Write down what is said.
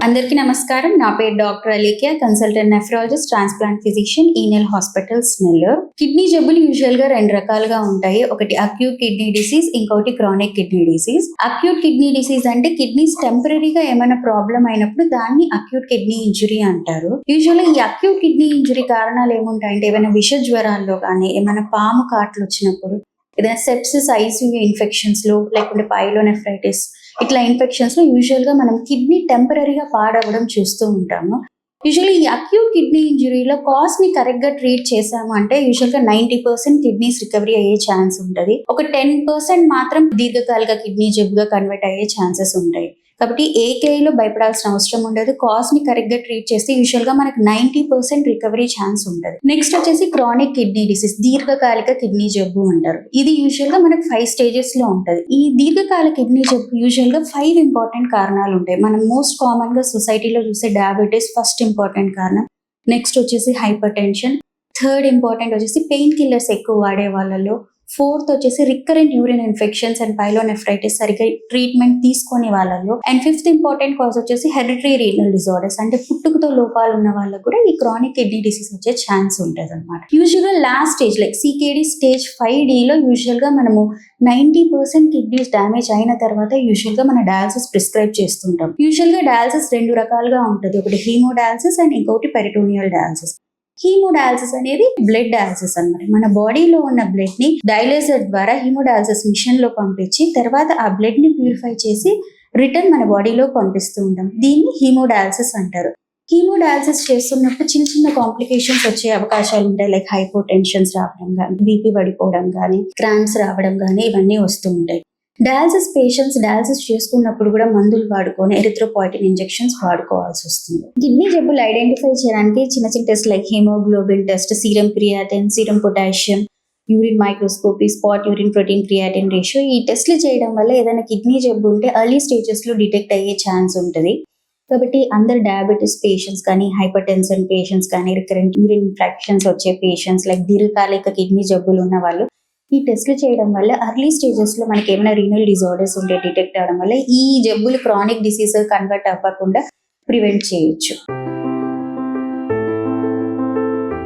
అందరికీ నమస్కారం. నా పేరు doctor Alekhya, consultant nephrologist, transplant physician, ఈనెల్ హాస్పిటల్స్, నెల్లూరు. కిడ్నీ జబ్బులు యూజువల్ గా 2 రకాలుగా ఉంటాయి. ఒకటి అక్యూట్ కిడ్నీ డిసీజ్, ఇంకొకటి chronic kidney disease. Acute kidney disease అంటే కిడ్నీస్ టెంపరీగా ఏమైనా ప్రాబ్లం అయినప్పుడు దాన్ని అక్యూట్ కిడ్నీ ఇంజురీ అంటారు. యూజువల్ ఈ అక్యూట్ కిడ్నీ ఇంజురీ కారణాలు ఏముంటాయంటే ఏమైనా విష జ్వరాల్లో కానీ, ఏమైనా పాము కాట్లు వచ్చినప్పుడు, ఏదైనా సెప్సిస్, ఐసీయూ ఇన్ఫెక్షన్స్ లో, లేకుంటే పైలోనెఫ్రైటిస్ ఇట్లా ఇన్ఫెక్షన్స్ లో యూజువల్ గా మనం కిడ్నీ టెంపరీగా పాడవడం చూస్తూ ఉంటాము. యూజువల్లీ ఈ అక్యూట్ కిడ్నీ ఇంజురీలో కాజ్ ని కరెక్ట్ గా ట్రీట్ చేసాము అంటే యూజువల్ గా 90% కిడ్నీస్ రికవరీ అయ్యే ఛాన్స్ ఉంటుంది. ఒక 10% మాత్రం దీర్ఘకాలిక కిడ్నీ జబ్బుగా కన్వర్ట్ అయ్యే ఛాన్సెస్ ఉంటాయి. కాబట్టి ఏ కేలో భయపడాల్సిన అవసరం ఉండదు. కాజ్ ని కరెక్ట్ గా ట్రీట్ చేస్తే యూజువల్ గా మనకు 90% రికవరీ ఛాన్స్ ఉంటుంది. నెక్స్ట్ వచ్చేసి క్రానిక్ కిడ్నీ డిసీజ్, దీర్ఘకాలిక కిడ్నీ జబ్బు అంటారు. ఇది యూజువల్ గా మనకు 5 స్టేజెస్ లో ఉంటది. ఈ దీర్ఘకాలిక కిడ్నీ జబ్బు యూజువల్ గా 5 ఇంపార్టెంట్ కారణాలు ఉంటాయి. మనం మోస్ట్ కామన్ గా సొసైటీలో చూసే డయాబెటీస్ ఫస్ట్ ఇంపార్టెంట్ కారణం. నెక్స్ట్ వచ్చేసి హైపర్ టెన్షన్. థర్డ్ ఇంపార్టెంట్ వచ్చేసి పెయిన్ కిల్లర్స్ ఎక్కువ వాడే వాళ్ళలో. ఫోర్త్ వచ్చేసి recurrent urine infections and pyelonephritis సరిగ్గా ట్రీట్మెంట్ తీసుకునే వాళ్ళలో. అండ్ ఫిఫ్త్ ఇంపార్టెంట్ కాజ్ వచ్చేసి హెరిడిటరీ రీనల్ డిజార్డర్స్, అంటే పుట్టుకతో లోపాలు ఉన్న వాళ్ళకు కూడా ఈ క్రానిక్ కిడ్నీ డిసీజ్ వచ్చే ఛాన్స్ ఉంటుంది అనమాట. యూజువల్ గా last stage like CKD stage 5Dలో యూజువల్ గా మనము 90% కిడ్నీస్ డ్యామేజ్ అయిన తర్వాత యూజువల్ గా మన డయాలసిస్ ప్రిస్క్రైబ్ చేస్తుంటాం. యూజువల్ గా డయాలసిస్ 2 రకాలుగా ఉంటుంది. ఒకటి హీమోడయాలసిస్ అండ్ ఇంకొకటి పెరిటోనియల్ డయాలసిస్. హీమోడయాలసిస్ అనేది బ్లడ్ డయాలసిస్ అన్నమాట. మన బాడీలో ఉన్న బ్లడ్ ని డయాలైజర్ ద్వారా హీమోడయాలసిస్ మిషన్ లో పంపించి తర్వాత ఆ బ్లడ్ ని ప్యూరిఫై చేసి రిటర్న్ మన బాడీలో పంపిస్తూ ఉంటాం. దీన్ని హీమోడయాలసిస్ అంటారు. హీమోడయాలసిస్ చేస్తున్నప్పుడు చిన్న చిన్న కాంప్లికేషన్స్ వచ్చే అవకాశాలు ఉంటాయి. లైక్ హైపోటెన్షన్స్ రావడం కానీ, బీపీ పడిపోవడం కానీ, క్రాంప్స్ రావడం కానీ ఇవన్నీ వస్తూ ఉంటాయి. డయాలసిస్ పేషెంట్స్ డయాలసిస్ చేసుకున్నప్పుడు కూడా మందులు వాడుకొని ఎరిథ్రోపాయిటిన్ ఇంజెక్షన్స్ వాడుకోవాల్సి వస్తుంది. కిడ్నీ జబ్బులు ఐడెంటిఫై చేయడానికి చిన్న చిన్న test like haemoglobin test, serum creatinine, serum potassium, urine microscopy, spot urine protein creatinine ratio, ఈ టెస్ట్లు చేయడం వల్ల ఏదైనా కిడ్నీ జబ్బు ఉంటే ఎర్లీ స్టేజెస్ లో డిటెక్ట్ అయ్యే ఛాన్స్ ఉంటుంది. కాబట్టి అందరు డయాబెటీస్ పేషెంట్స్ కానీ, హైపర్ టెన్షన్ పేషెంట్స్ కానీ, రికరెంట్ యూరిన్ ఇన్ఫెక్షన్స్ వచ్చే పేషెంట్స్ లైక్ దీర్ఘకాలిక కిడ్నీ జబ్బులు ఉన్న వాళ్ళు ఈ టెస్ట్లు చేయడం వల్ల ఎర్లీ స్టేజెస్ లో మనకి ఏమైనా రీనల్ డిజార్డర్స్ ఉంటే డిటెక్ట్ అవడం వల్ల ఈ జబ్బులు క్రానిక్ డిసీజ్ కన్వర్ట్ అవ్వకుండా ప్రివెంట్ చేయొచ్చు.